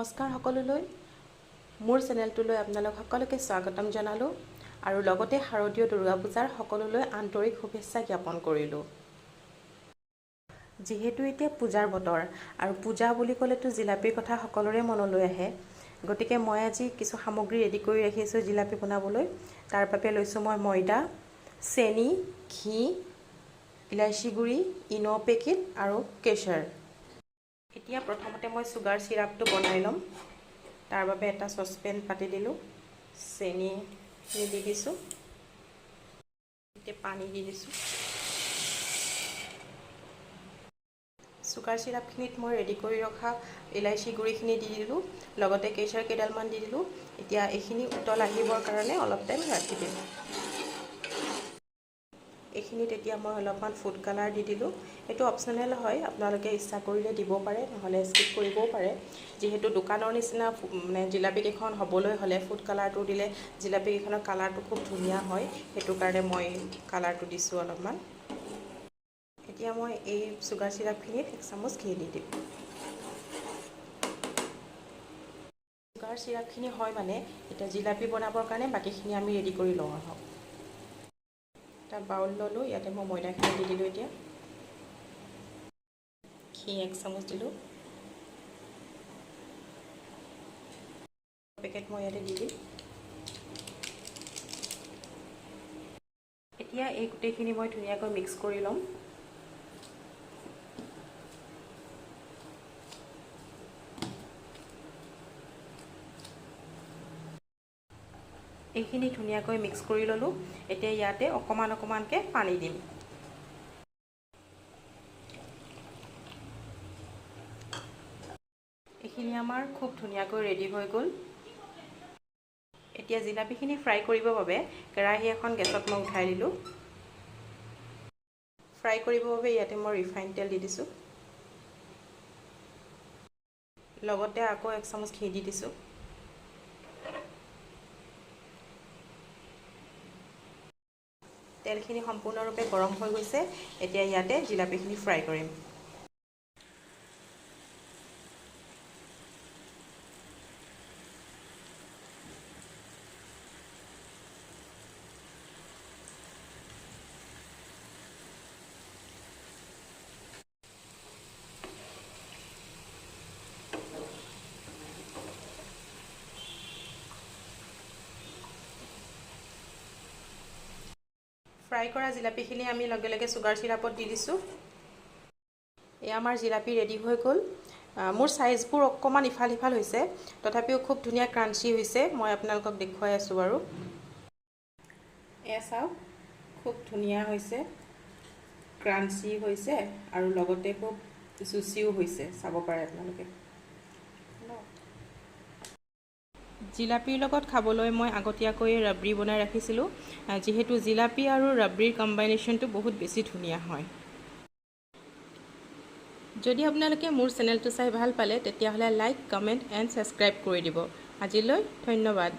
নমস্কাৰ সকলোলৈ মোৰ চেনেলটোলৈ আপোনালোক সকলোকে স্বাগতম জনালোঁ আৰু লগতে শাৰদীয় দুৰ্গা পূজাৰ সকলোলৈ আন্তৰিক শুভেচ্ছা জ্ঞাপন কৰিলোঁ। যিহেতু এতিয়া পূজাৰ বতৰ আৰু পূজা বুলি ক'লেতো জিলাপিৰ কথা সকলোৰে মনলৈ আহে, গতিকে মই আজি কিছু সামগ্ৰী ৰেডি কৰি ৰাখিছোঁ জিলাপি বনাবলৈ। তাৰ বাবে লৈছোঁ মই ময়দা, চেনি, ঘি, ইলাইচি গুড়ি, ইনো পেকেট আৰু কেশৰ। এতিয়া প্ৰথমতে মই চুগাৰ চিৰাপটো বনাই ল'ম। তাৰ বাবে এটা চচপেন পাতি দিলোঁ, চেনি দি দিছোঁ, এতিয়া পানী দি দিছোঁ। চুগাৰ চিৰাপখিনিত মই ৰেডি কৰি ৰখা ইলাইচি গুড়িখিনি দি দিলোঁ, লগতে কেশৰ কেইডালমান দি দিলোঁ। এতিয়া এইখিনি উতল আহিবৰ কাৰণে অলপ টাইম ৰাখি দিম। এইখিনিত এতিয়া মই অলপমান ফুড কালাৰ দি দিলোঁ। এইটো অপশ্যনেল হয়, আপোনালোকে ইচ্ছা কৰিলে দিব পাৰে, নহ'লে স্কিপ কৰিবও পাৰে। যিহেতু দোকানৰ নিচিনা জিলাপিকেইখন হ'বলৈ হ'লে ফুড কালাৰটো দিলে জিলাপিকেইখনৰ কালাৰটো খুব ধুনীয়া হয়, সেইটো কাৰণে মই কালাৰটো দিছোঁ অলপমান। এতিয়া মই এই চুগাৰ চিৰাপখিনিত 1 চামুচ ঘি দি দিম। চুগাৰ চিৰাপখিনি হয় মানে এতিয়া জিলাপি বনাবৰ কাৰণে বাকীখিনি আমি ৰেডি কৰি লওঁ আহক। এটা বাউল ল'লোঁ, ইয়াতে মই ময়দাখিনি দি দিলোঁ। এতিয়া ঘি 1 চামুচ দিলোঁ, পেকেট মই ইয়াতে দি দিম। এতিয়া এই গোটেইখিনি মই ধুনীয়াকৈ মিক্স কৰি ল'ম। এইখিনি ধুনীয়াকৈ মিক্স কৰি ল'লোঁ। এতিয়া ইয়াতে অকণমান অকণমানকৈ পানী দিম। এইখিনি আমাৰ খুব ধুনীয়াকৈ ৰেডি হৈ গ'ল। এতিয়া জিলাপিখিনি ফ্ৰাই কৰিবৰ বাবে কেৰাহী এখন গেছত মই উঠাই দিলোঁ। ফ্ৰাই কৰিবৰ বাবে ইয়াতে মই ৰিফাইন তেল দি দিছোঁ, লগতে আকৌ 1 চামুচ ঘি দি দিছোঁ। তেলখিনি সম্পূৰ্ণৰূপে গৰম হৈ গৈছে। এতিয়া ইয়াতে জিলাপিখিনি ফ্ৰাই কৰিম। ফ্ৰাই কৰা জিলাপিখিনি আমি লগে লগে চুগাৰ চিৰাপত দি দিছোঁ। এয়া আমাৰ জিলাপি ৰেডি হৈ গ'ল। মোৰ চাইজবোৰ অকণমান ইফাল সিফাল হৈছে, তথাপিও খুব ধুনীয়া ক্ৰাঞ্চি হৈছে। মই আপোনালোকক দেখুৱাই আছোঁ বাৰু। এয়া চাওক, খুব ধুনীয়া হৈছে, ক্ৰাঞ্চি হৈছে আৰু লগতে খুব জুচিও হৈছে, চাব পাৰে আপোনালোকে। জিলাপিৰ লগত খাবলৈ মই আগতীয়াকৈ ৰাবৰি বনাই ৰাখিছিলোঁ, যিহেতু জিলাপি আৰু ৰাবৰিৰ কম্বাইনেশ্যনটো বহুত বেছি ধুনীয়া হয়। যদি আপোনালোকে মোৰ চেনেলটো চাই ভাল পালে তেতিয়াহ'লে লাইক, কমেণ্ট এণ্ড ছাবস্ক্ৰাইব কৰি দিব। আজিলৈ ধন্যবাদ।